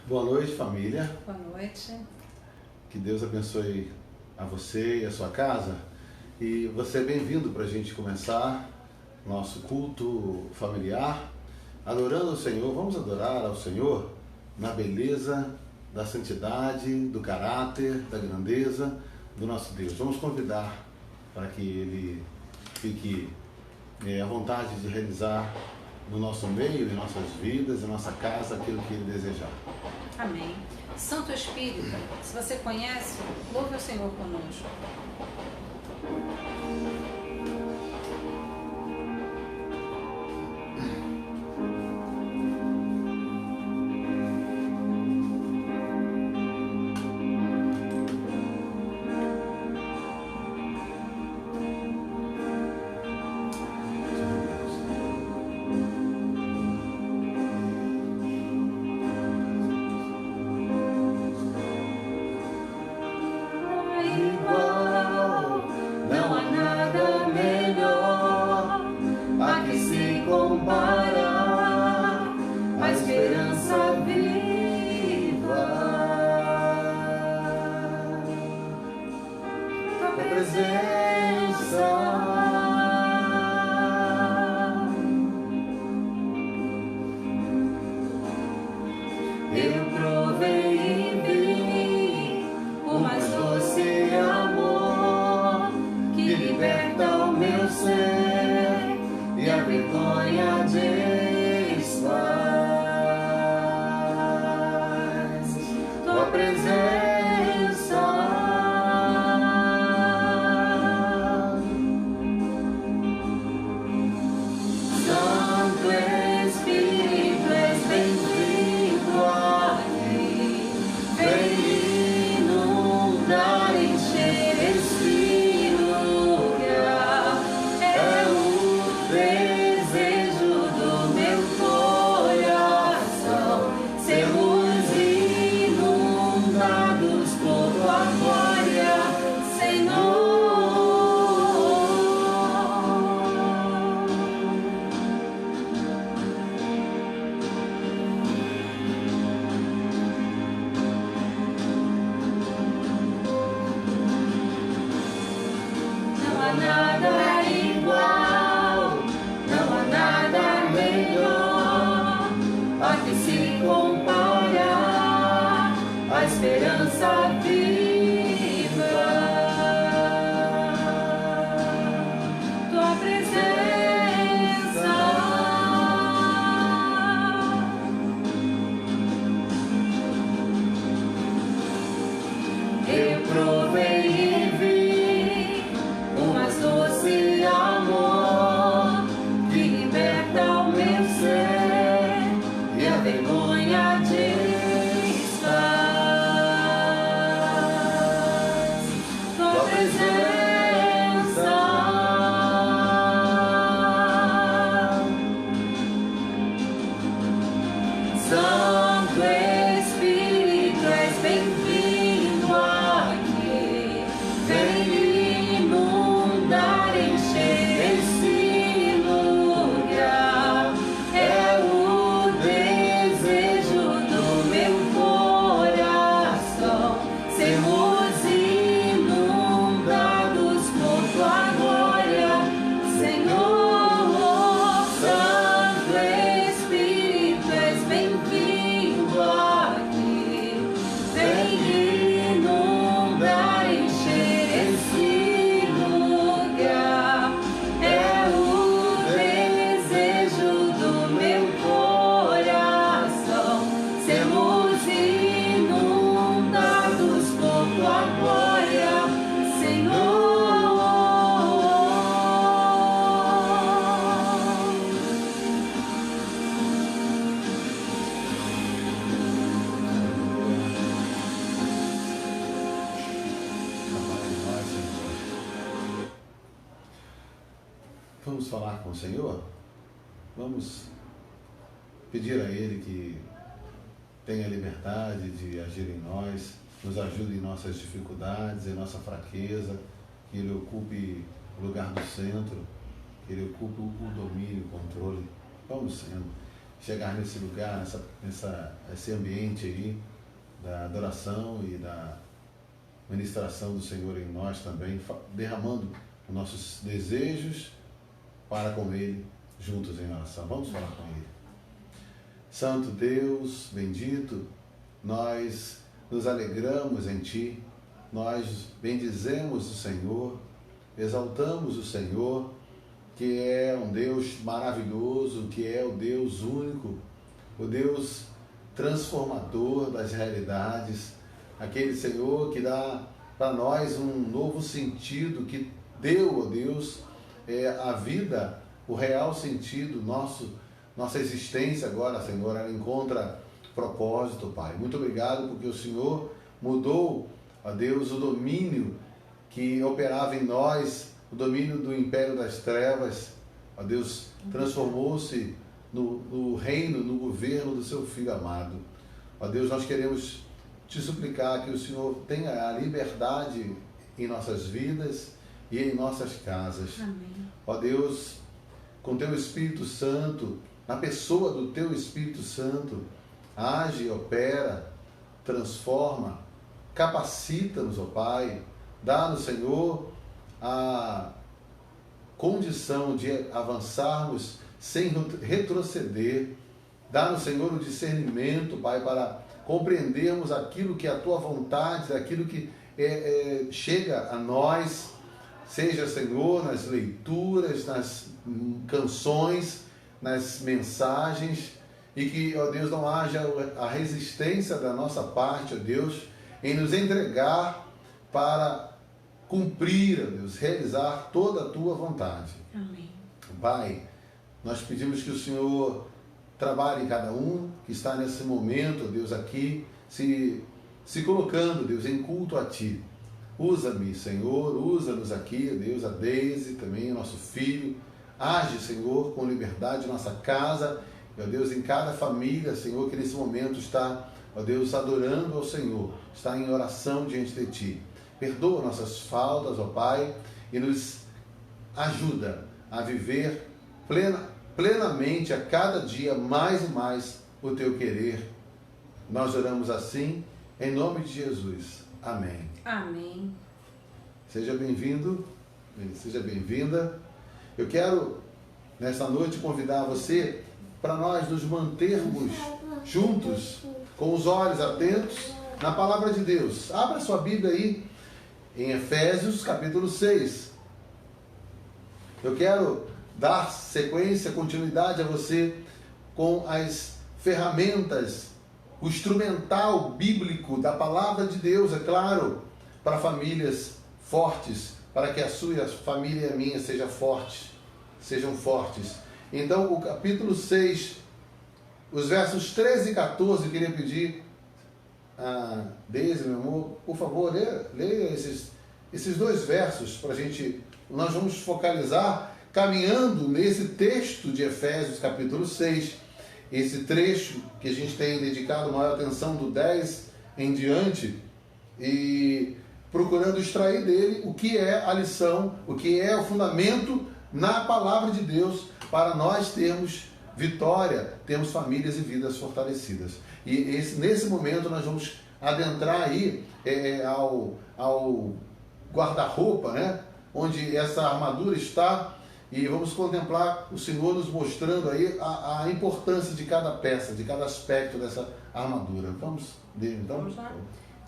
Boa noite, família. Boa noite. Que Deus abençoe a você e a sua casa. E você é bem-vindo para a gente começar nosso culto familiar, adorando o Senhor. Vamos adorar ao Senhor na beleza da santidade, do caráter, da grandeza do nosso Deus. Vamos convidar para que Ele fique à vontade de realizar no nosso meio, em nossas vidas, em nossa casa, aquilo que Ele desejar. Amém. Santo Espírito, se você conhece, louve o Senhor conosco. Vamos falar com o Senhor? Vamos pedir a Ele que tenha liberdade de agir em nós, nos ajude em nossas dificuldades, em nossa fraqueza, que Ele ocupe o lugar do centro, que Ele ocupe o domínio, o controle. Vamos sendo. chegar nesse lugar, esse ambiente aí da adoração e da ministração do Senhor em nós também, derramando os nossos desejos para com Ele, juntos em oração. Vamos falar com Ele. Santo Deus, bendito, nós nos alegramos em Ti, nós bendizemos o Senhor, exaltamos o Senhor, que é um Deus maravilhoso, que é o Deus único, o Deus transformador das realidades, aquele Senhor que dá para nós um novo sentido, que deu, ó Deus, a vida, o real sentido, nossa existência agora, Senhor, ela encontra propósito, Pai. Muito obrigado porque o Senhor mudou, ó Deus, o domínio que operava em nós, o domínio do império das trevas, ó Deus, transformou-se no reino, no governo do seu Filho amado. Ó Deus, nós queremos te suplicar que o Senhor tenha a liberdade em nossas vidas e em nossas casas. Amém. Ó Deus, com teu Espírito Santo, na pessoa do teu Espírito Santo, age, opera, transforma, capacita-nos, ó Pai, dá-nos, Senhor, a condição de avançarmos sem retroceder, dá-nos, Senhor, o discernimento, Pai, para compreendermos aquilo que é a Tua vontade, aquilo que chega a nós, seja, Senhor, nas leituras, nas canções, nas mensagens, e que, ó Deus, não haja a resistência da nossa parte, ó Deus, em nos entregar para cumprir, ó Deus, realizar toda a Tua vontade. Amém. Pai, nós pedimos que o Senhor trabalhe em cada um que está nesse momento, ó Deus, aqui, se colocando, Deus, em culto a Ti. Usa-me, Senhor, usa-nos aqui, ó Deus, a Deise, também o nosso filho. Age, Senhor, com liberdade em nossa casa, ó Deus, em cada família, Senhor, que nesse momento está, ó Deus, adorando ao Senhor, está em oração diante de Ti. Perdoa nossas faltas, ó Pai, e nos ajuda a viver plenamente a cada dia mais e mais o Teu querer. Nós oramos assim, em nome de Jesus. Amém. Amém. Seja bem-vindo, seja bem-vinda. Eu quero, nesta noite, convidar você para nós nos mantermos juntos, com os olhos atentos na Palavra de Deus. Abra sua Bíblia aí, em Efésios, capítulo 6. Eu quero dar sequência, continuidade a você com as ferramentas, o instrumental bíblico da Palavra de Deus, é claro, para famílias fortes, para que a sua família e a minha sejam fortes. Então, o capítulo 6, os versos 13 e 14, eu queria pedir a Deise, meu amor, por favor, leia esses dois versos para a gente. Nós vamos focalizar caminhando nesse texto de Efésios, capítulo 6, esse trecho que a gente tem dedicado maior atenção do 10 em diante, e procurando extrair dele o que é a lição, o que é o fundamento na palavra de Deus para nós termos vitória, termos famílias e vidas fortalecidas. E nesse momento nós vamos adentrar aí ao guarda-roupa, né, onde essa armadura está, e vamos contemplar o Senhor nos mostrando aí a importância de cada peça, de cada aspecto dessa armadura. Vamos ler então? Vamos lá.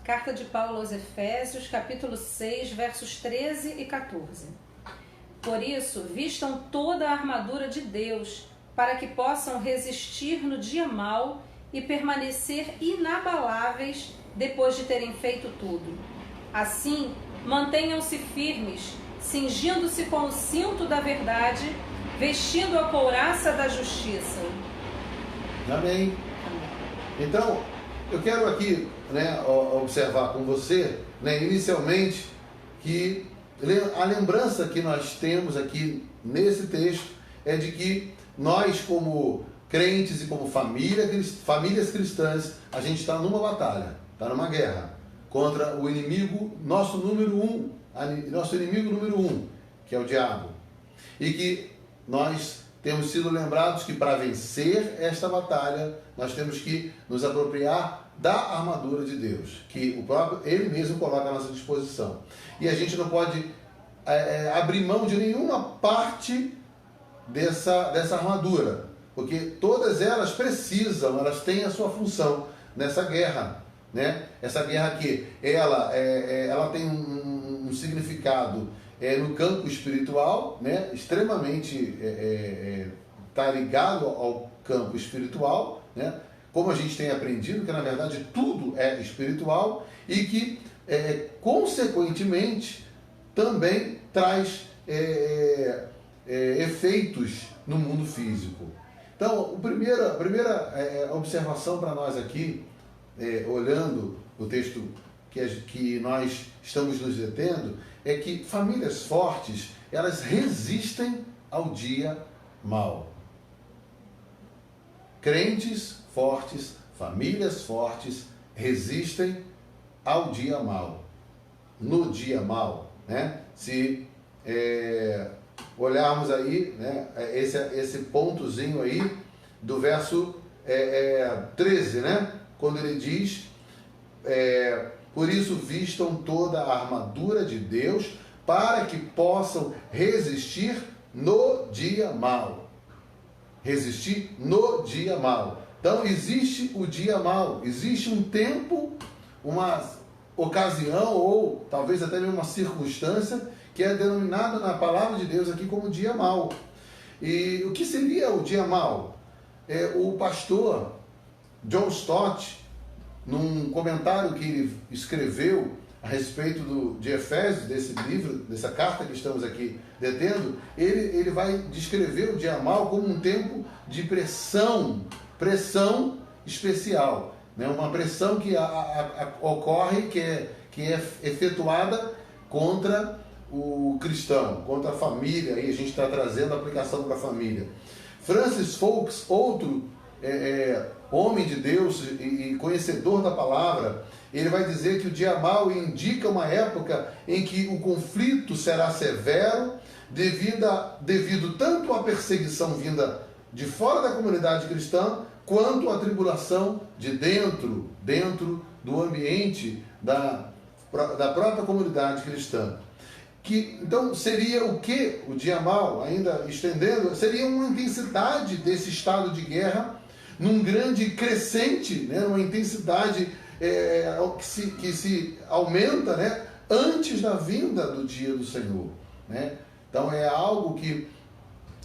Carta de Paulo aos Efésios, capítulo 6, versos 13 e 14. Por isso, vistam toda a armadura de Deus, para que possam resistir no dia mau e permanecer inabaláveis depois de terem feito tudo. Assim, mantenham-se firmes, cingindo-se com o cinto da verdade, vestindo a couraça da justiça. Amém. Então, eu quero aqui, né, observar com você, né, inicialmente, que a lembrança que nós temos aqui nesse texto é de que nós, como crentes e como famílias cristãs, a gente está numa batalha, está numa guerra contra o inimigo, nosso inimigo número um, que é o diabo. E que nós temos sido lembrados que para vencer esta batalha, nós temos que nos apropriar da armadura de Deus, que Ele mesmo coloca à nossa disposição. E a gente não pode abrir mão de nenhuma parte dessa armadura, porque todas elas precisam, elas têm a sua função nessa guerra, né? Essa guerra aqui, ela tem um significado no campo espiritual, né? Extremamente tá ligado ao campo espiritual, né? Como a gente tem aprendido que na verdade tudo é espiritual e que consequentemente também traz efeitos no mundo físico. Então, a primeira observação para nós aqui, olhando o texto que nós estamos nos detendo, é que famílias fortes, elas resistem ao dia mau. Crentes fortes, famílias fortes, resistem ao dia mau. No dia mau, né? Se olharmos aí, né, esse pontozinho aí do verso 13, né? Quando ele diz, por isso vistam toda a armadura de Deus para que possam resistir no dia mau. Resistir no dia mau. Então existe o dia mau, existe um tempo, uma ocasião ou talvez até mesmo uma circunstância que é denominada na palavra de Deus aqui como dia mau. E o que seria o dia mau? O pastor John Stott, num comentário que ele escreveu a respeito de Efésios, desse livro, dessa carta que estamos aqui detendo, ele vai descrever o dia mau como um tempo de pressão especial, né? Uma pressão que ocorre, que é efetuada contra o cristão, contra a família, aí a gente está trazendo a aplicação para a família. Francis Foulkes, outro homem de Deus e conhecedor da palavra, ele vai dizer que o dia mau indica uma época em que o conflito será severo devido tanto à perseguição vinda de fora da comunidade cristã, quanto à tribulação de dentro do ambiente da própria comunidade cristã. Então seria o que o dia mau, ainda estendendo, seria uma intensidade desse estado de guerra, num grande crescente, né, uma intensidade que se aumenta, né, antes da vinda do dia do Senhor, né? Então é algo que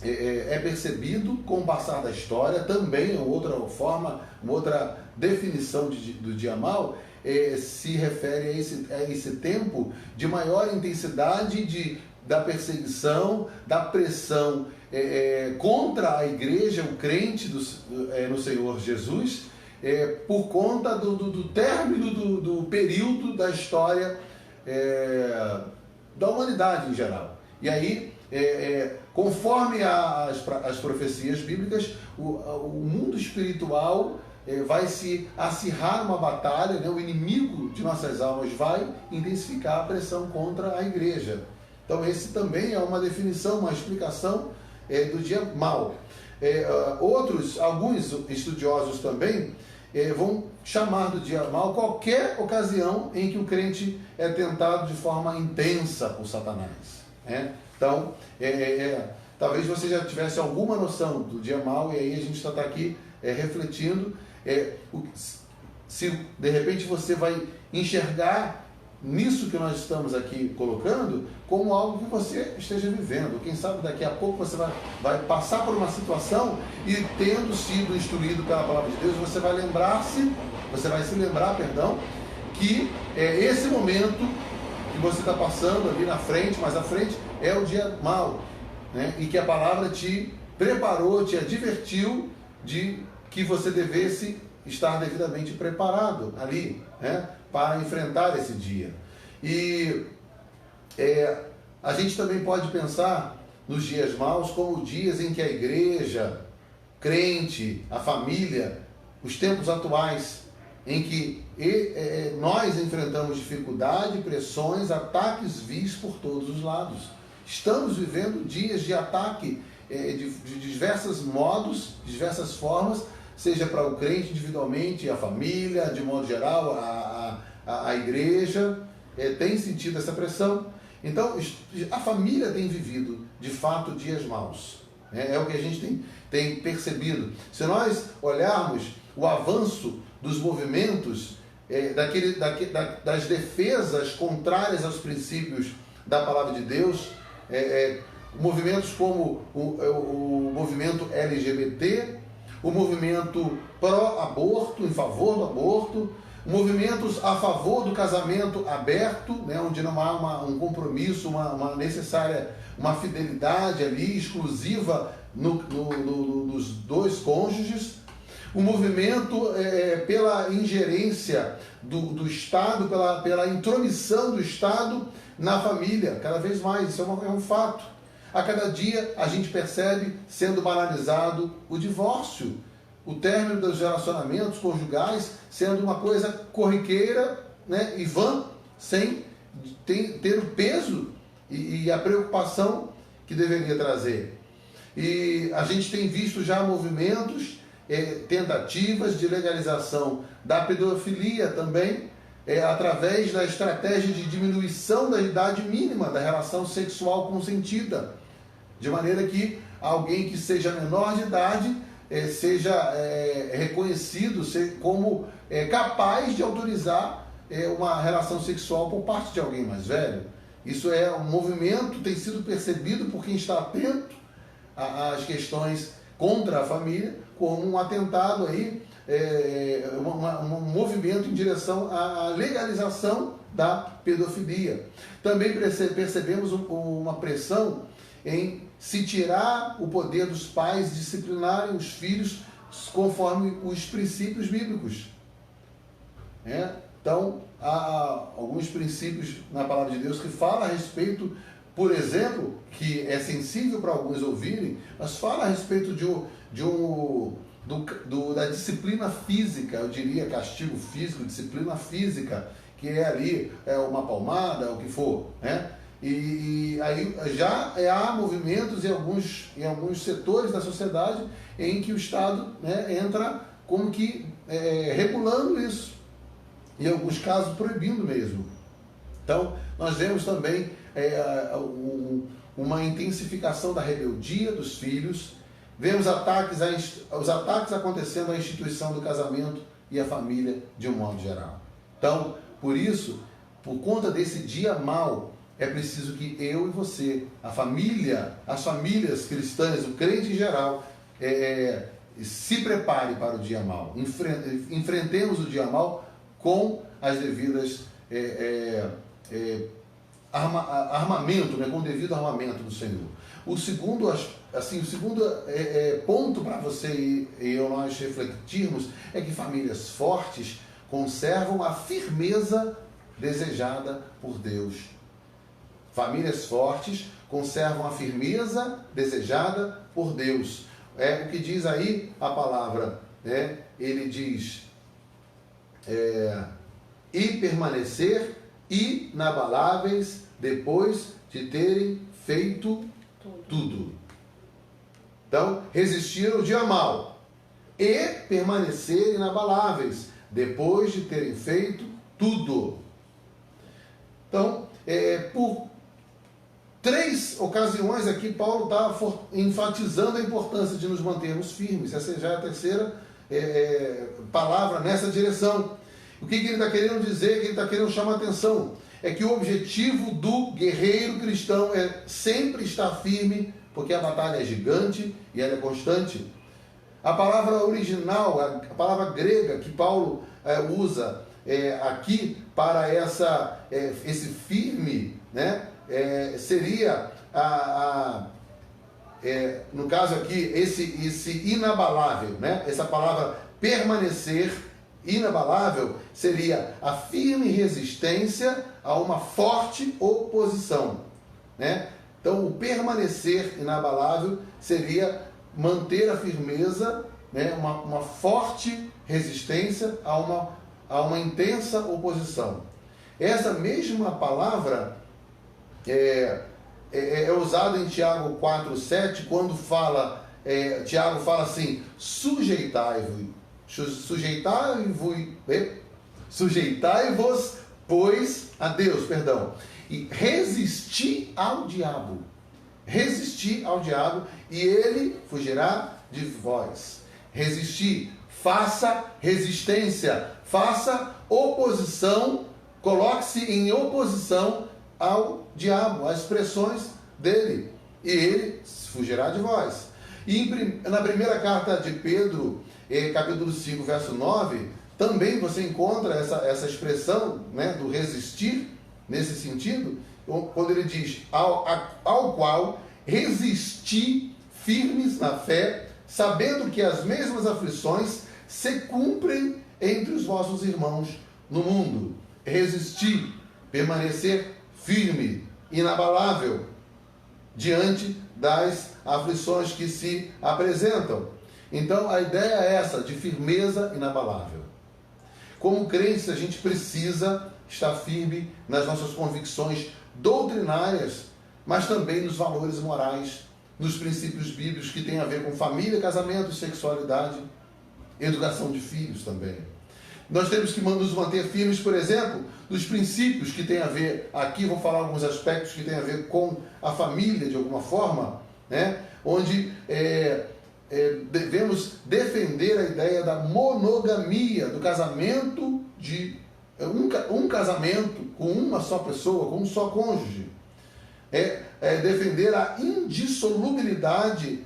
é percebido com o passar da história. Também outra forma, uma outra definição do dia mau se refere a esse tempo de maior intensidade da perseguição, da pressão contra a igreja, o crente no Senhor Jesus, por conta do término do período da história da humanidade em geral. E aí, conforme as profecias bíblicas, o mundo espiritual vai se acirrar uma batalha, né? O inimigo de nossas almas vai intensificar a pressão contra a igreja. Então esse também é uma definição, uma explicação do dia mau. Alguns estudiosos também vão chamar do dia mau qualquer ocasião em que o crente é tentado de forma intensa por Satanás, né? Então, talvez você já tivesse alguma noção do dia mau, e aí a gente está aqui refletindo se de repente você vai enxergar nisso que nós estamos aqui colocando como algo que você esteja vivendo. Quem sabe daqui a pouco você vai passar por uma situação e, tendo sido instruído pela palavra de Deus, você vai se lembrar, que esse momento que você está passando ali na frente, mais à frente, é o dia mau, né? E que a palavra te preparou, te advertiu de que você devesse estar devidamente preparado ali, né, para enfrentar esse dia. E a gente também pode pensar nos dias maus como dias em que a igreja, crente, a família, os tempos atuais, em que nós enfrentamos dificuldade, pressões, ataques vis por todos os lados. Estamos vivendo dias de ataque de diversos modos, de diversas formas, seja para o crente individualmente, a família, de modo geral, a igreja, tem sentido essa pressão. Então, a família tem vivido, de fato, dias maus. É o que a gente tem percebido. Se nós olharmos o avanço dos movimentos, das defesas contrárias aos princípios da palavra de Deus, movimentos como o movimento LGBT, o movimento pró-aborto, em favor do aborto, movimentos a favor do casamento aberto, né, onde não há um compromisso, uma necessária, uma fidelidade ali exclusiva nos dois cônjuges, o movimento pela ingerência do Estado, pela intromissão do Estado na família, cada vez mais, isso é um fato. A cada dia a gente percebe sendo banalizado o divórcio, o término dos relacionamentos conjugais sendo uma coisa corriqueira, né, e vã, sem ter o peso e a preocupação que deveria trazer. E a gente tem visto já movimentos, tentativas de legalização da pedofilia também, através da estratégia de diminuição da idade mínima da relação sexual consentida, de maneira que alguém que seja menor de idade seja reconhecido como capaz de autorizar uma relação sexual por parte de alguém mais velho. Isso é um movimento, tem sido percebido por quem está atento às questões contra a família, como um atentado aí, um movimento em direção à legalização da pedofilia. Também percebemos uma pressão em se tirar o poder dos pais disciplinarem os filhos conforme os princípios bíblicos. Então, há alguns princípios na palavra de Deus que falam a respeito, por exemplo, que é sensível para alguns ouvirem, mas fala a respeito da disciplina física, eu diria castigo físico, disciplina física, que é ali uma palmada, o que for, né? E aí já há movimentos em alguns setores da sociedade em que o Estado, né, entra como que regulando isso, em alguns casos proibindo mesmo. Então, nós vemos também uma intensificação da rebeldia dos filhos, vemos os ataques acontecendo à instituição do casamento e à família de um modo geral. Então, por isso, por conta desse dia mau, é preciso que eu e você, a família, as famílias cristãs, o crente em geral, se prepare para o dia mau. Enfrentemos o dia mau com as devidas armamento, né, com o devido armamento do Senhor. O segundo ponto para você e eu nós refletirmos é que famílias fortes conservam a firmeza desejada por Deus. Famílias fortes conservam a firmeza desejada por Deus. O que diz aí a palavra, né? Ele diz e permanecer inabaláveis depois de terem feito tudo. Então, resistir ao dia mau e permanecer inabaláveis depois de terem feito tudo. Então, por 3 ocasiões aqui, Paulo está enfatizando a importância de nos mantermos firmes. Essa já é a terceira palavra nessa direção. O que ele está querendo dizer, que ele está querendo chamar a atenção, é que o objetivo do guerreiro cristão é sempre estar firme, porque a batalha é gigante e ela é constante. A palavra original, a palavra grega que Paulo usa aqui para esse firme, né? Seria no caso aqui esse inabalável, né? Essa palavra permanecer, inabalável, seria a firme resistência a uma forte oposição, né? Então, o permanecer inabalável seria manter a firmeza, né? Uma forte resistência a uma intensa oposição. Essa mesma palavra é usado em Tiago 4,7, quando fala, Tiago fala assim, sujeitai-vos, pois, a Deus, perdão, e resisti ao diabo, e ele fugirá de vós. Resistir, faça resistência, faça oposição, coloque-se em oposição ao diabo, às expressões dele, e ele fugirá de vós. E na primeira carta de Pedro, capítulo 5, verso 9, também você encontra essa expressão, né, do resistir, nesse sentido, quando ele diz, ao qual resisti firmes na fé, sabendo que as mesmas aflições se cumprem entre os vossos irmãos no mundo. Resistir, permanecer firme, inabalável, diante das aflições que se apresentam. Então, a ideia é essa, de firmeza inabalável. Como crentes, a gente precisa estar firme nas nossas convicções doutrinárias, mas também nos valores morais, nos princípios bíblicos que têm a ver com família, casamento, sexualidade, educação de filhos também. Nós temos que nos manter firmes, por exemplo, nos princípios que têm a ver, aqui vou falar alguns aspectos que têm a ver com a família de alguma forma, né? Onde devemos defender a ideia da monogamia, do casamento de um casamento com uma só pessoa, com um só cônjuge. Defender a indissolubilidade,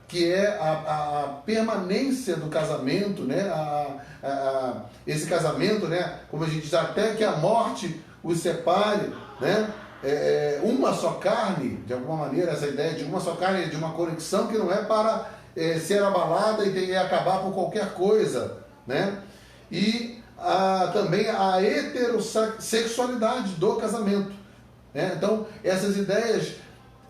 que é a permanência do casamento, né? Esse casamento, né? Como a gente diz, até que a morte os separe, né? Uma só carne, de alguma maneira, essa ideia de uma só carne, de uma conexão que não é para ser abalada e acabar por qualquer coisa, né? E também a heterossexualidade do casamento, né? Então, essas ideias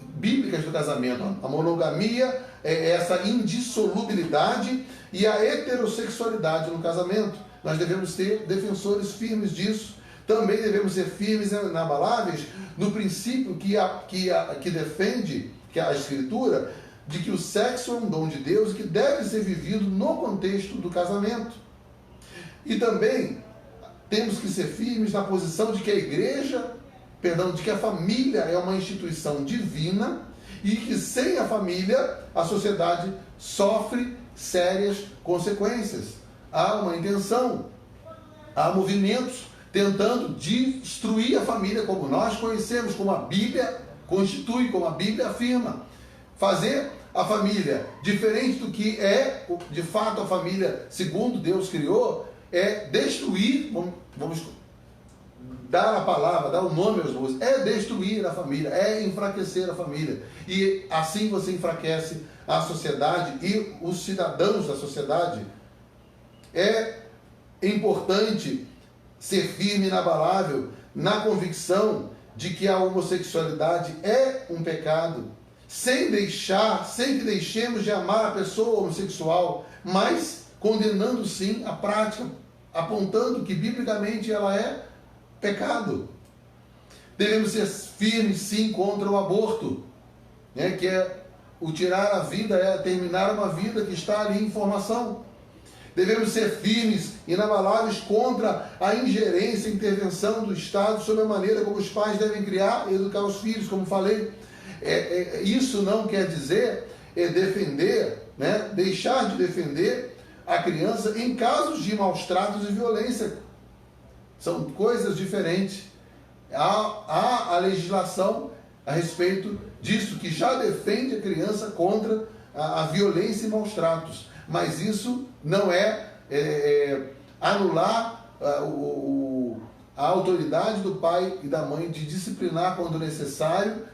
bíblicas do casamento, a monogamia, essa indissolubilidade e a heterossexualidade no casamento, nós devemos ser defensores firmes disso. Também devemos ser firmes e inabaláveis no princípio que defende, que a Escritura, de que o sexo é um dom de Deus e que deve ser vivido no contexto do casamento. E também temos que ser firmes na posição de que de que a família é uma instituição divina e que sem a família a sociedade sofre sérias consequências. Há uma intenção, há movimentos tentando destruir a família como nós conhecemos, como a Bíblia constitui, como a Bíblia afirma. Fazer a família diferente do que é, de fato, a família segundo Deus criou, é destruir, vamos dar a palavra, dar o nome aos bois, é destruir a família, é enfraquecer a família. E assim você enfraquece a sociedade e os cidadãos da sociedade. É importante ser firme e inabalável na convicção de que a homossexualidade é um pecado, sem que deixemos de amar a pessoa homossexual, mas condenando sim a prática, apontando que biblicamente ela é pecado. Devemos ser firmes sim contra o aborto, né, que é o tirar a vida, é terminar uma vida que está ali em formação. Devemos ser firmes, inabaláveis contra a ingerência e intervenção do Estado sobre a maneira como os pais devem criar e educar os filhos, como falei. Isso não quer dizer defender, né, deixar de defender a criança em casos de maus tratos e violência. São coisas diferentes. Há a legislação a respeito disso, que já defende a criança contra a violência e maus tratos. Mas isso não é anular a autoridade do pai e da mãe de disciplinar quando necessário,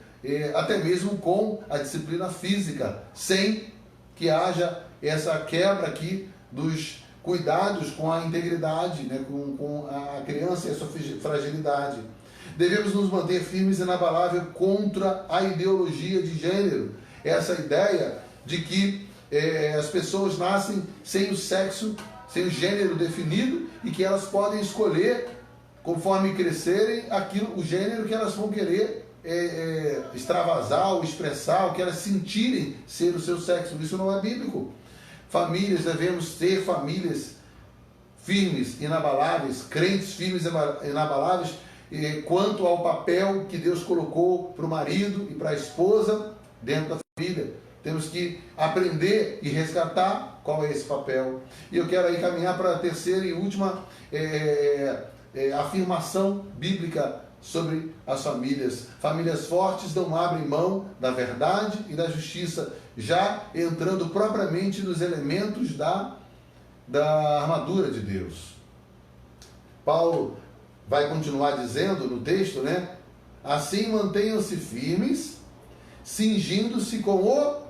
até mesmo com a disciplina física, sem que haja essa quebra aqui dos cuidados com a integridade, né, com a criança e a sua fragilidade. Devemos nos manter firmes e inabaláveis contra a ideologia de gênero, essa ideia de que as pessoas nascem sem o sexo, sem o gênero definido e que elas podem escolher, conforme crescerem, o gênero que elas vão querer extravasar ou expressar o que elas sentirem ser o seu sexo. Isso não é bíblico. Famílias, devemos ter famílias firmes, inabaláveis, crentes firmes e inabaláveis quanto ao papel que Deus colocou para o marido e para a esposa dentro da família. Temos que aprender e resgatar qual é esse papel. E eu quero aí caminhar para a terceira e última afirmação bíblica sobre as famílias. Famílias fortes não abrem mão da verdade e da justiça, já entrando propriamente nos elementos da armadura de Deus. Paulo vai continuar dizendo no texto, né? Assim mantenham-se firmes, cingindo-se com o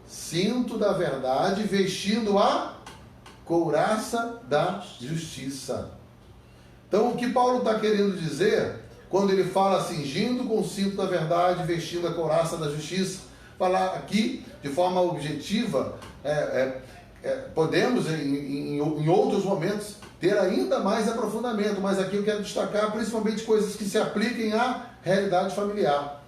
cinto da verdade, vestindo a couraça da justiça. Então, o que Paulo está querendo dizer, quando ele fala cingindo com o cinto da verdade, vestindo a couraça da justiça, falar aqui de forma objetiva, podemos em outros momentos ter ainda mais aprofundamento, mas aqui eu quero destacar principalmente coisas que se apliquem à realidade familiar.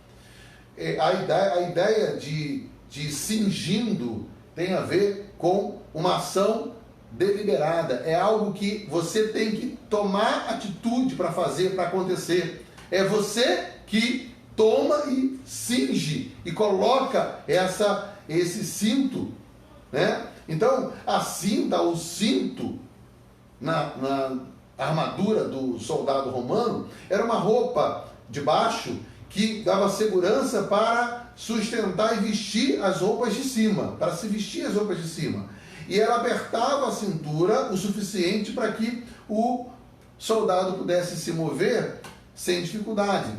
A ideia de cingindo tem a ver com uma ação deliberada, é algo que você tem que tomar atitude para fazer, para acontecer. É você que toma e cinge e coloca esse cinto, né? Então, a cinta, o cinto na armadura do soldado romano era uma roupa de baixo que dava segurança para sustentar e vestir as roupas de cima, para se vestir as roupas de cima. E ela apertava a cintura o suficiente para que o soldado pudesse se mover sem dificuldade.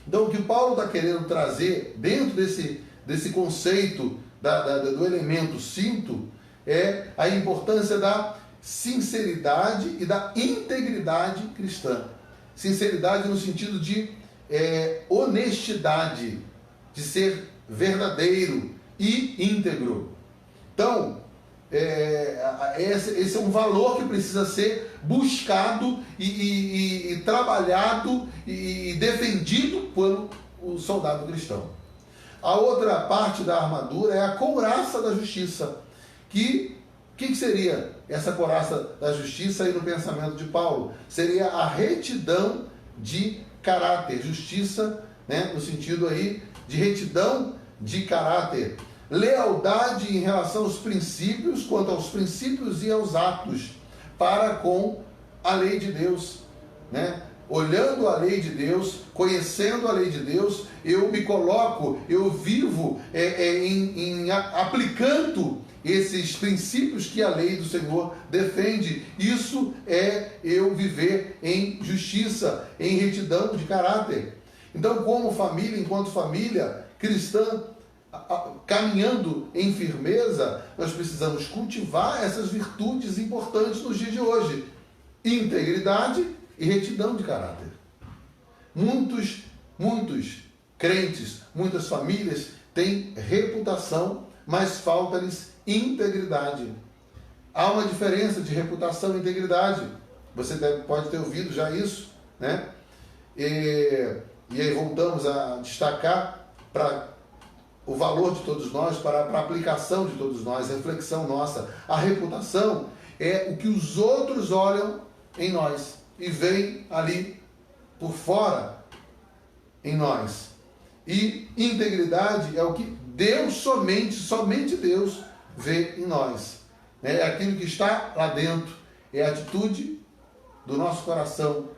Então, o que Paulo está querendo trazer dentro desse conceito do elemento cinto é a importância da sinceridade e da integridade cristã. Sinceridade no sentido de honestidade, de ser verdadeiro e íntegro. Então, esse é um valor que precisa ser buscado e trabalhado e defendido pelo soldado cristão. A outra parte da armadura é a couraça da justiça. Que seria essa couraça da justiça aí no pensamento de Paulo? Seria a retidão de caráter. Justiça, né, no sentido aí de retidão de caráter. Lealdade em relação aos princípios, quanto aos princípios e aos atos, para com a lei de Deus, né? Olhando a lei de Deus, conhecendo a lei de Deus, eu me coloco, eu vivo aplicando esses princípios que a lei do Senhor defende. Isso é eu viver em justiça, em retidão de caráter. Então, como família, enquanto família cristã, caminhando em firmeza, nós precisamos cultivar essas virtudes importantes nos dias de hoje: integridade e retidão de caráter. Muitos crentes, muitas famílias têm reputação, mas falta-lhes integridade. Há uma diferença de reputação e integridade. Você pode ter ouvido já isso, né? E aí voltamos a destacar para o valor de todos nós, para a aplicação de todos nós, a reflexão nossa. A reputação é o que os outros olham em nós e veem ali por fora em nós. E integridade é o que Deus somente Deus vê em nós. É aquilo que está lá dentro, é a atitude do nosso coração,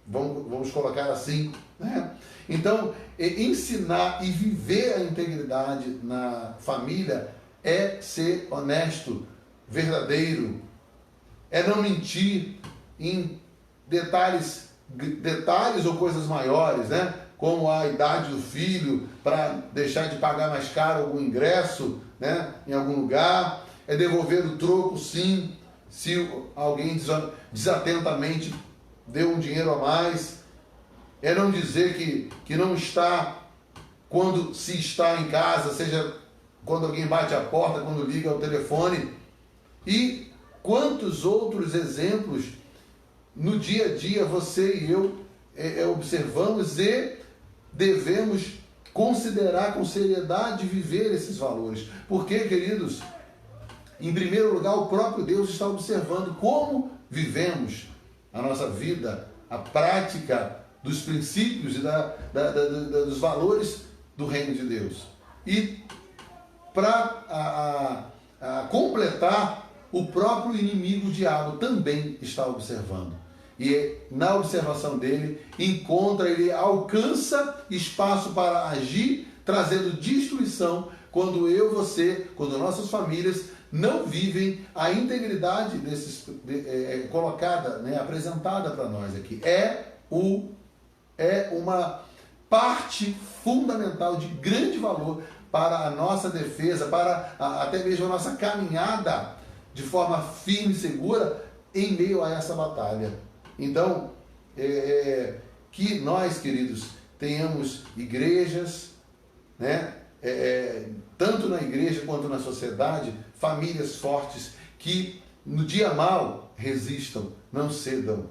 vamos colocar assim, né? Então, ensinar e viver a integridade na família é ser honesto, verdadeiro, é não mentir em detalhes ou coisas maiores, né? Como a idade do filho, para deixar de pagar mais caro algum ingresso, né, em algum lugar. É devolver o troco, sim, se alguém desatentamente deu um dinheiro a mais. É não dizer que não está quando se está em casa, seja quando alguém bate a porta, quando liga ao telefone. E quantos outros exemplos no dia a dia você e eu observamos e devemos considerar com seriedade viver esses valores. Porque, queridos, em primeiro lugar, o próprio Deus está observando como vivemos a nossa vida, a prática dos princípios e dos valores do reino de Deus. E para completar, o próprio inimigo, o diabo, também está observando. E na observação dele, ele alcança espaço para agir, trazendo destruição quando quando nossas famílias não vivem a integridade colocada, né, apresentada para nós aqui. É uma parte fundamental de grande valor para a nossa defesa, para até mesmo a nossa caminhada de forma firme e segura em meio a essa batalha. Então, que nós, queridos, tenhamos igrejas, né, tanto na igreja quanto na sociedade, famílias fortes que no dia mal resistam, não cedam.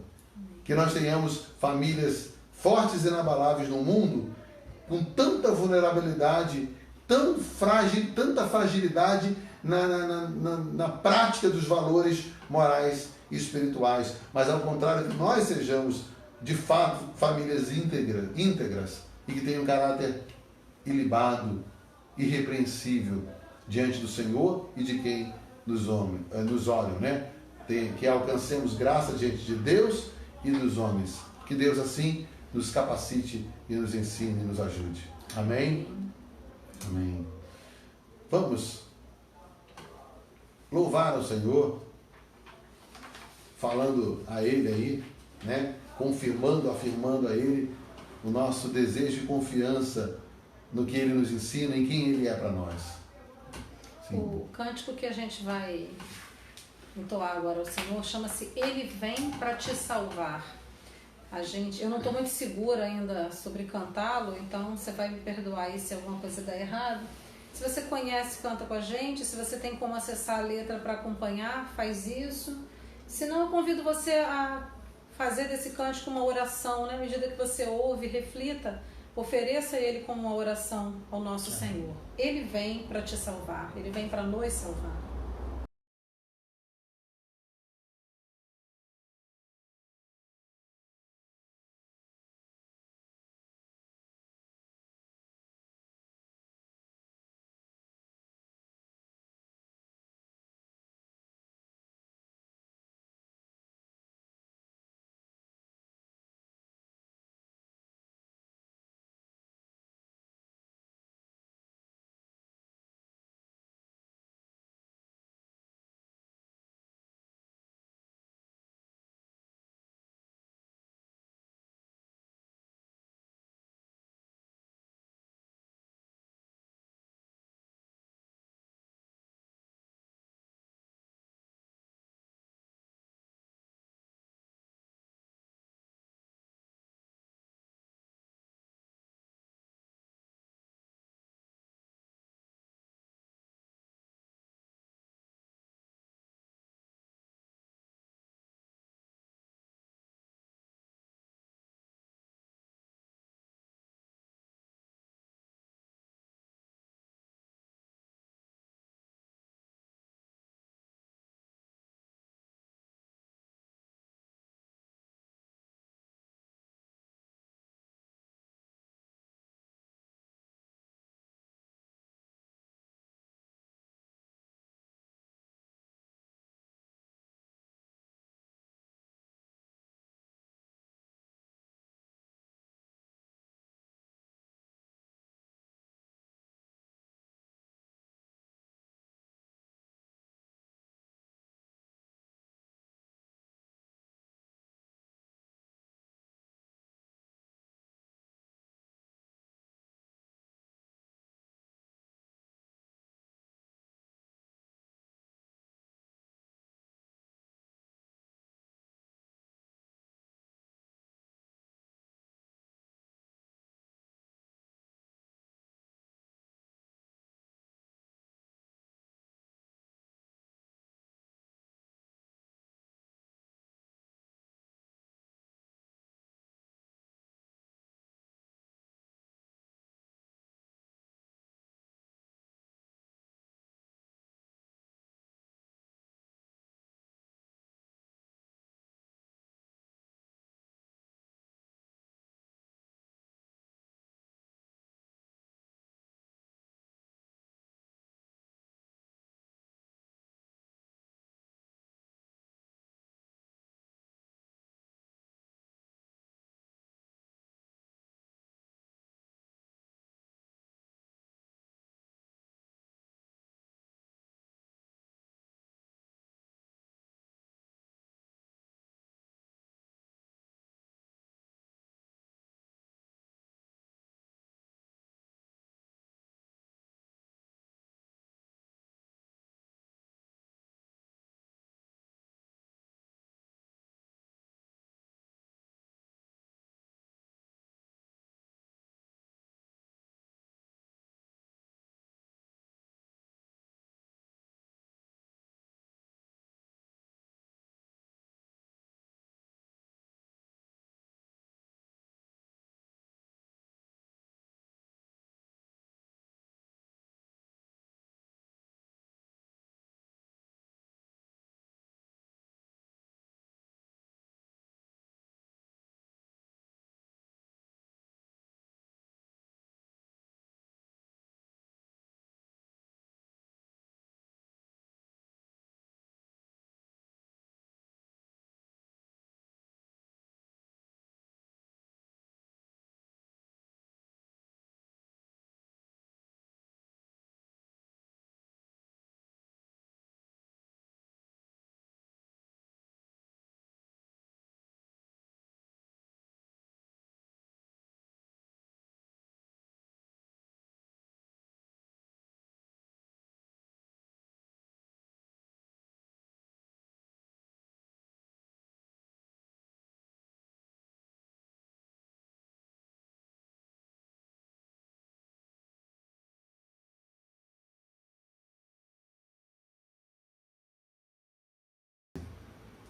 Que nós tenhamos famílias fortes e inabaláveis no mundo com tanta vulnerabilidade, tanta fragilidade na prática dos valores morais e espirituais, mas ao contrário, que nós sejamos de fato famílias íntegras e que tenham um caráter ilibado, irrepreensível diante do Senhor e de quem nos olham, né? Que alcancemos graça diante de Deus e dos homens. Que Deus assim nos capacite e nos ensine e nos ajude. Amém? Amém. Vamos louvar ao Senhor, falando a Ele aí, né? Afirmando a Ele o nosso desejo e confiança no que Ele nos ensina, em quem Ele é para nós. Sim. O cântico que a gente vai entoar agora ao Senhor chama-se Ele Vem para Te Salvar. Eu não estou muito segura ainda sobre cantá-lo, então você vai me perdoar aí se alguma coisa der errado. Se você conhece, canta com a gente. Se você tem como acessar a letra para acompanhar, faz isso. Se não, eu convido você a fazer desse cântico uma oração, né? À medida que você ouve, reflita, ofereça ele como uma oração ao nosso Senhor. Ele vem para te salvar, Ele vem para nos salvar.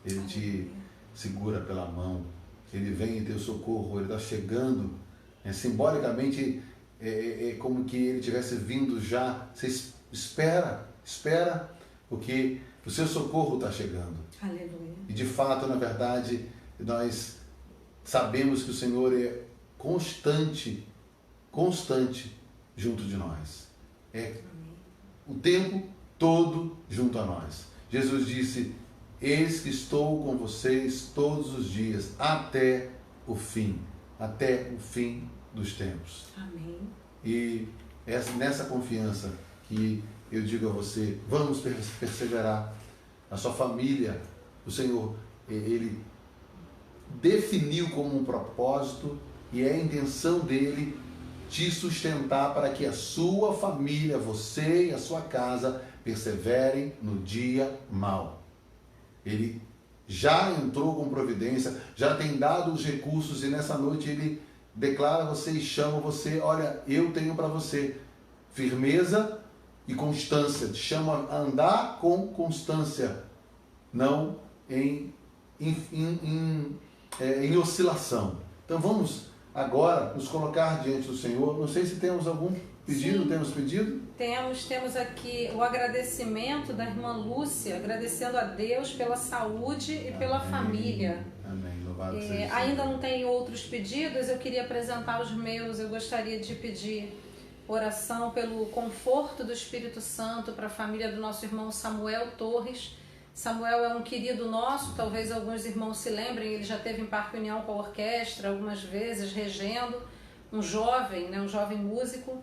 Ele te segura pela mão, Ele vem em teu socorro, Ele está chegando. Simbolicamente, é como que Ele tivesse vindo já. Você espera, porque o seu socorro está chegando. Aleluia. E de fato, na verdade, nós sabemos que o Senhor é constante junto de nós. É o tempo todo junto a nós. Jesus disse: eis que estou com vocês todos os dias, até o fim dos tempos. Amém. E é nessa confiança que eu digo a você, vamos perseverar. A sua família, o Senhor, Ele definiu como um propósito e é a intenção dEle te sustentar para que a sua família, você e a sua casa perseverem no dia mau. Ele já entrou com providência, já tem dado os recursos e nessa noite Ele declara a você e chama você: olha, eu tenho para você firmeza e constância, te chamo a andar com constância, não em oscilação. Então vamos agora nos colocar diante do Senhor. Não sei se temos algum pedido. Sim. Temos pedido? Temos aqui o agradecimento da irmã Lúcia, agradecendo a Deus pela saúde e pela família. Amém. Louvado seja. Ainda não tem outros pedidos, eu queria apresentar os meus. Eu gostaria de pedir oração pelo conforto do Espírito Santo para a família do nosso irmão Samuel Torres. Samuel é um querido nosso, talvez alguns irmãos se lembrem, ele já esteve em Parque União com a orquestra algumas vezes, regendo, um jovem músico.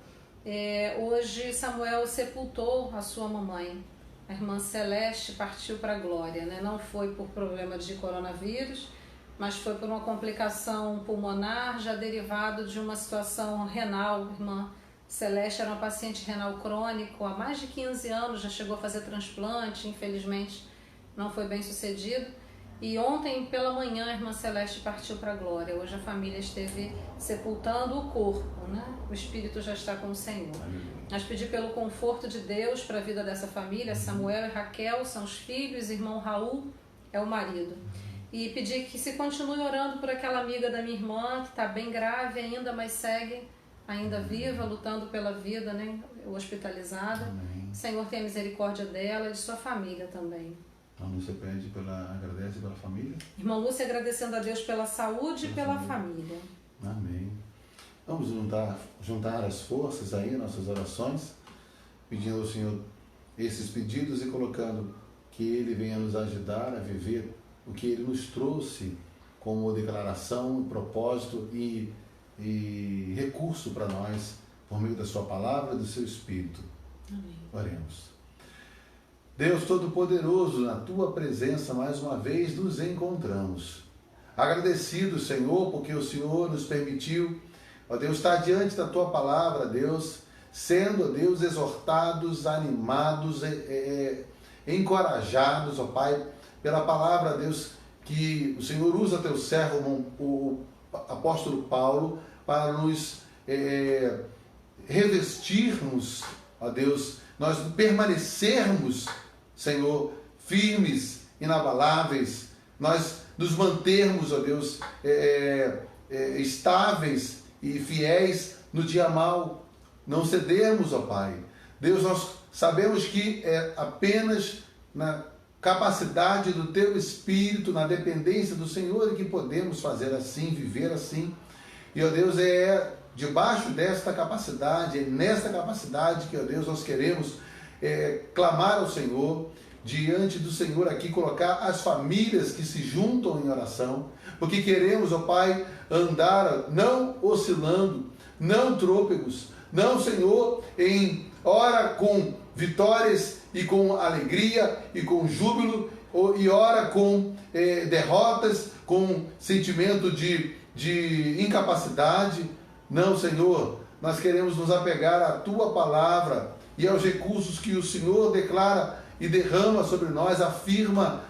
Hoje Samuel sepultou a sua mamãe, a irmã Celeste partiu para a glória, né? Não foi por problema de coronavírus, mas foi por uma complicação pulmonar já derivado de uma situação renal. A irmã Celeste era uma paciente renal crônico há mais de 15 anos, já chegou a fazer transplante, infelizmente não foi bem sucedido. E ontem pela manhã a irmã Celeste partiu para a glória. Hoje a família esteve sepultando o corpo, né? O espírito já está com o Senhor. Mas pedi pelo conforto de Deus para a vida dessa família. Samuel e Raquel são os filhos, irmão Raul é o marido. E pedi que se continue orando por aquela amiga da minha irmã, que está bem grave ainda, mas segue ainda viva, lutando pela vida, né? Hospitalizada. Amém. O Senhor tenha misericórdia dela e de sua família também. A Lúcia agradece pela família. Irmã Lúcia agradecendo a Deus pela saúde e pela família. Amém. Vamos juntar as forças aí, nossas orações, pedindo ao Senhor esses pedidos e colocando que Ele venha nos ajudar a viver o que Ele nos trouxe como declaração, propósito e recurso para nós, por meio da sua palavra e do seu Espírito. Amém. Oremos. Deus Todo-Poderoso, na Tua presença mais uma vez nos encontramos. Agradecido, Senhor, porque o Senhor nos permitiu, ó Deus, estar diante da Tua palavra, Deus, sendo, ó Deus, exortados, animados, encorajados, ó Pai, pela palavra, Deus, que o Senhor usa Teu servo, o apóstolo Paulo, para nos revestirmos, ó Deus, nós permanecermos, Senhor, firmes, inabaláveis, nós nos mantermos, ó Deus, estáveis e fiéis no dia mau, não cedermos, ó Pai. Deus, nós sabemos que é apenas na capacidade do Teu Espírito, na dependência do Senhor, que podemos fazer assim, viver assim. E, ó Deus, debaixo desta capacidade, é nesta capacidade que, ó Deus, nós queremos clamar ao Senhor, diante do Senhor aqui, colocar as famílias que se juntam em oração, porque queremos, ó Pai, andar não oscilando, não trôpegos, não, Senhor, em ora com vitórias e com alegria e com júbilo, e ora com derrotas, com sentimento de incapacidade. Não, Senhor, nós queremos nos apegar à Tua palavra e aos recursos que o Senhor declara e derrama sobre nós, afirma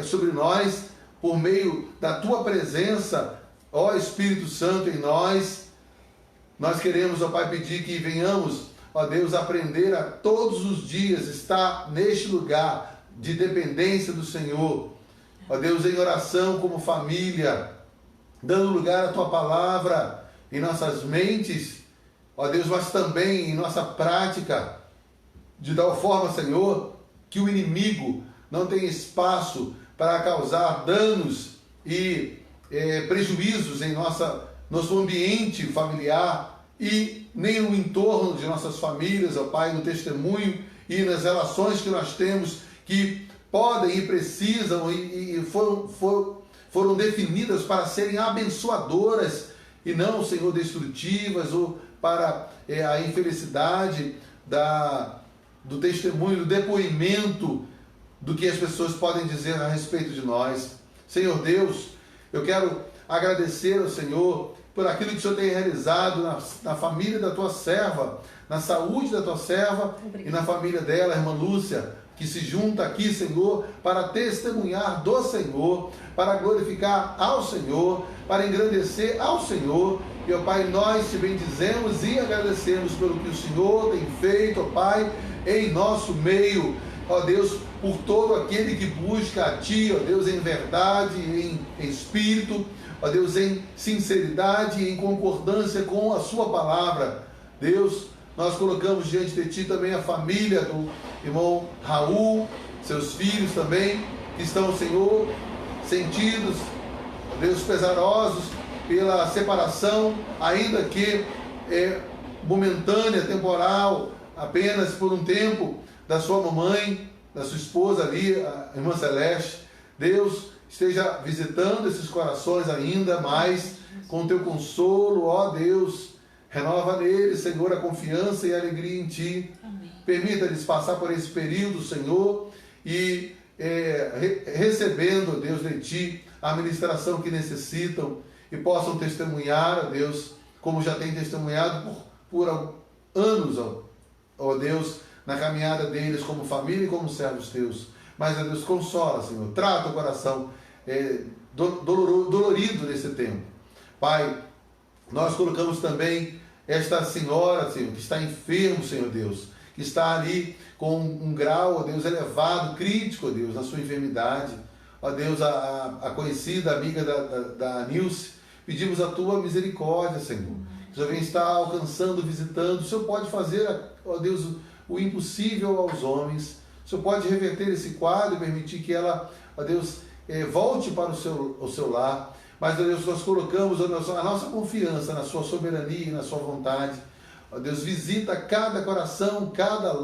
sobre nós, por meio da Tua presença, ó Espírito Santo, em nós. Nós queremos, ó Pai, pedir que venhamos, ó Deus, aprender a todos os dias estar neste lugar de dependência do Senhor, ó Deus, em oração como família, dando lugar à Tua palavra em nossas mentes, ó Deus, mas também em nossa prática, de tal forma, Senhor, que o inimigo não tenha espaço para causar danos e prejuízos em nosso ambiente familiar e nem no entorno de nossas famílias, ó Pai, no testemunho e nas relações que nós temos, que podem e precisam e foram definidas para serem abençoadoras e não, Senhor, destrutivas ou para a infelicidade do testemunho, do depoimento do que as pessoas podem dizer a respeito de nós. Senhor Deus, eu quero agradecer ao Senhor por aquilo que o Senhor tem realizado na família da Tua serva, na saúde da Tua serva. Obrigada. E na família dela, a irmã Lúcia, que se junta aqui, Senhor, para testemunhar do Senhor, para glorificar ao Senhor, para engrandecer ao Senhor. E, ó Pai, nós te bendizemos e agradecemos pelo que o Senhor tem feito, ó Pai, em nosso meio. Ó Deus, por todo aquele que busca a Ti, ó Deus, em verdade, em espírito, ó Deus, em sinceridade e em concordância com a Sua palavra. Deus, nós colocamos diante de Ti também a família do irmão Raul, seus filhos também, que estão, Senhor, sentidos, ó Deus, pesarosos pela separação, ainda que momentânea, temporal, apenas por um tempo, da sua mamãe, da sua esposa ali, a irmã Celeste. Deus esteja visitando esses corações ainda mais com o Teu consolo, ó Deus. Renova neles, Senhor, a confiança e a alegria em Ti. Permita-lhes passar por esse período, Senhor, e recebendo, Deus, de Ti a ministração que necessitam e possam testemunhar, ó Deus, como já tem testemunhado por anos, ó Deus, na caminhada deles como família e como servos Teus. Mas, ó Deus, consola, Senhor, trata o coração dolorido nesse tempo. Pai, nós colocamos também esta senhora, Senhor, que está enfermo, Senhor Deus, que está ali com um grau, ó Deus, elevado, crítico, ó Deus, na sua enfermidade. Ó Deus, a conhecida amiga da Nilce, pedimos a Tua misericórdia, Senhor. O Senhor vem estar alcançando, visitando. O Senhor pode fazer, ó Deus, o impossível aos homens. O Senhor pode reverter esse quadro e permitir que ela, ó Deus, volte para o seu lar. Mas, ó Deus, nós colocamos a nossa confiança na Sua soberania e na Sua vontade. Ó Deus, visita cada coração, cada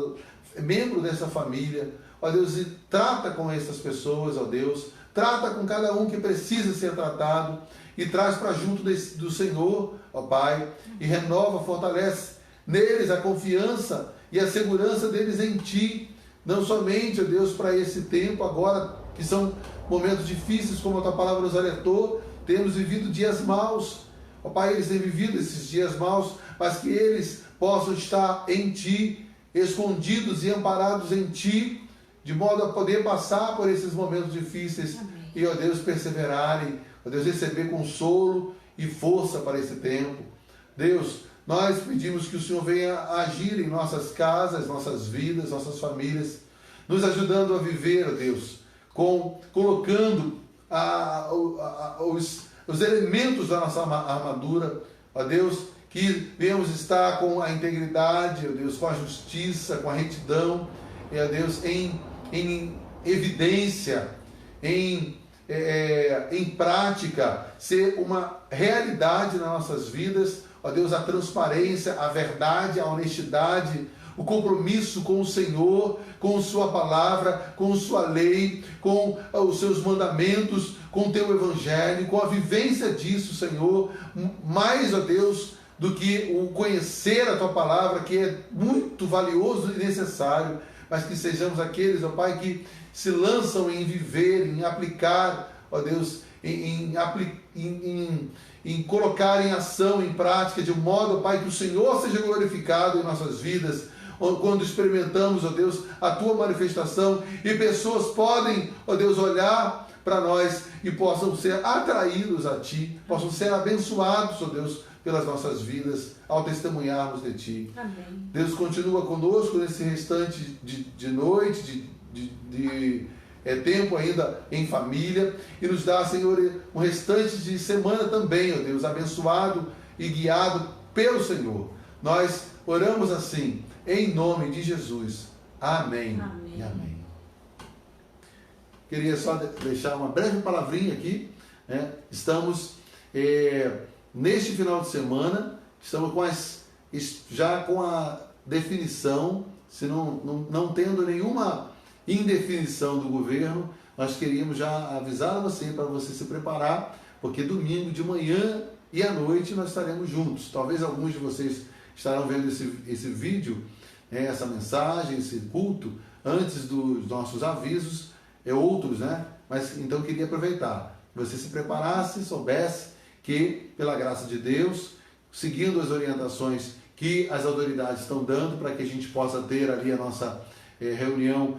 membro dessa família. Ó Deus, e trata com essas pessoas, ó Deus. Trata com cada um que precisa ser tratado e traz para junto do Senhor, ó Pai, e renova, fortalece neles a confiança e a segurança deles em Ti, não somente, ó Deus, para esse tempo agora, que são momentos difíceis, como a Tua palavra nos alertou, temos vivido dias maus, ó Pai, eles têm vivido esses dias maus, mas que eles possam estar em Ti, escondidos e amparados em Ti, de modo a poder passar por esses momentos difíceis. Amém. E, ó Deus, perseverarem, ó Deus, receber consolo e força para esse tempo. Deus, nós pedimos que o Senhor venha agir em nossas casas, nossas vidas, nossas famílias, nos ajudando a viver, ó Deus, colocando os elementos da nossa armadura, ó Deus, que venhamos estar com a integridade, ó Deus, com a justiça, com a retidão, e, ó Deus, em evidência, em prática, ser uma realidade nas nossas vidas, ó Deus, a transparência, a verdade, a honestidade, o compromisso com o Senhor, com Sua palavra, com Sua lei, com os Seus mandamentos, com o Teu Evangelho, com a vivência disso, Senhor, mais, ó Deus, do que o conhecer a Tua palavra, que é muito valioso e necessário, mas que sejamos aqueles, ó Pai, que se lançam em viver, em aplicar, ó Deus, em colocar em ação, em prática, de modo, ó Pai, que o Senhor seja glorificado em nossas vidas, quando experimentamos, ó Deus, a Tua manifestação, e pessoas podem, ó Deus, olhar para nós e possam ser atraídos a Ti, possam ser abençoados, ó Deus, pelas nossas vidas, ao testemunharmos de Ti. Amém. Deus, continua conosco nesse restante de noite, de tempo ainda em família e nos dá, Senhor, um restante de semana também, ó Deus, abençoado e guiado pelo Senhor. Nós oramos assim, em nome de Jesus. Amém. Amém. E amém. Queria só deixar uma breve palavrinha aqui, né? Estamos neste final de semana, estamos já com a definição, se não tendo nenhuma indefinição do governo, nós queríamos já avisar você para você se preparar, porque domingo de manhã e à noite nós estaremos juntos. Talvez alguns de vocês estarão vendo esse vídeo, essa mensagem, esse culto, antes dos nossos avisos, outros, né? Mas então eu queria aproveitar, que você se preparasse, soubesse que, pela graça de Deus, seguindo as orientações que as autoridades estão dando para que a gente possa ter ali a nossa reunião,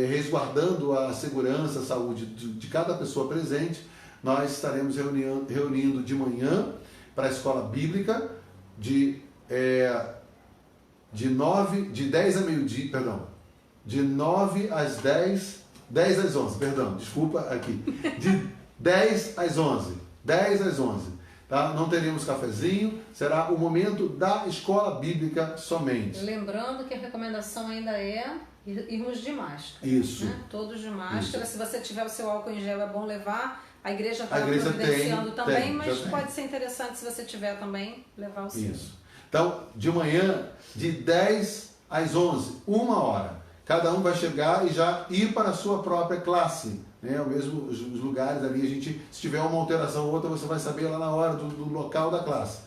resguardando a segurança, a saúde de cada pessoa presente, nós estaremos reunindo de manhã para a escola bíblica de 10 a meio-dia, perdão, de 9 às 10 às 11, perdão, desculpa aqui, de 10 às 11, 10 às 11, tá? Não teremos cafezinho, será o momento da escola bíblica somente. Lembrando que a recomendação ainda é irmos de máscara. Isso. Né? Todos de máscara. Isso. Se você tiver o seu álcool em gel, é bom levar. A igreja está igreja providenciando também, mas tem. pode ser interessante, se você tiver também, levar o seu. Isso. Então, de manhã, de 10 às 11, 1 hora. Cada um vai chegar e já ir para a sua própria classe. Né? Os lugares ali, se tiver uma alteração ou outra, você vai saber lá na hora do local da classe.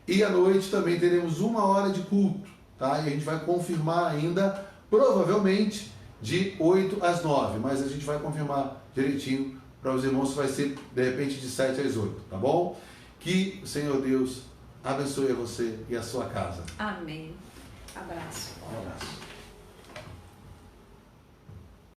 E à noite também teremos 1 hora de culto. Tá? E a gente vai confirmar ainda, provavelmente, de 8 às 9. Mas a gente vai confirmar direitinho para os irmãos, vai ser de repente de 7 às 8. Tá bom? Que o Senhor Deus abençoe a você e a sua casa. Amém. Abraço. Um abraço.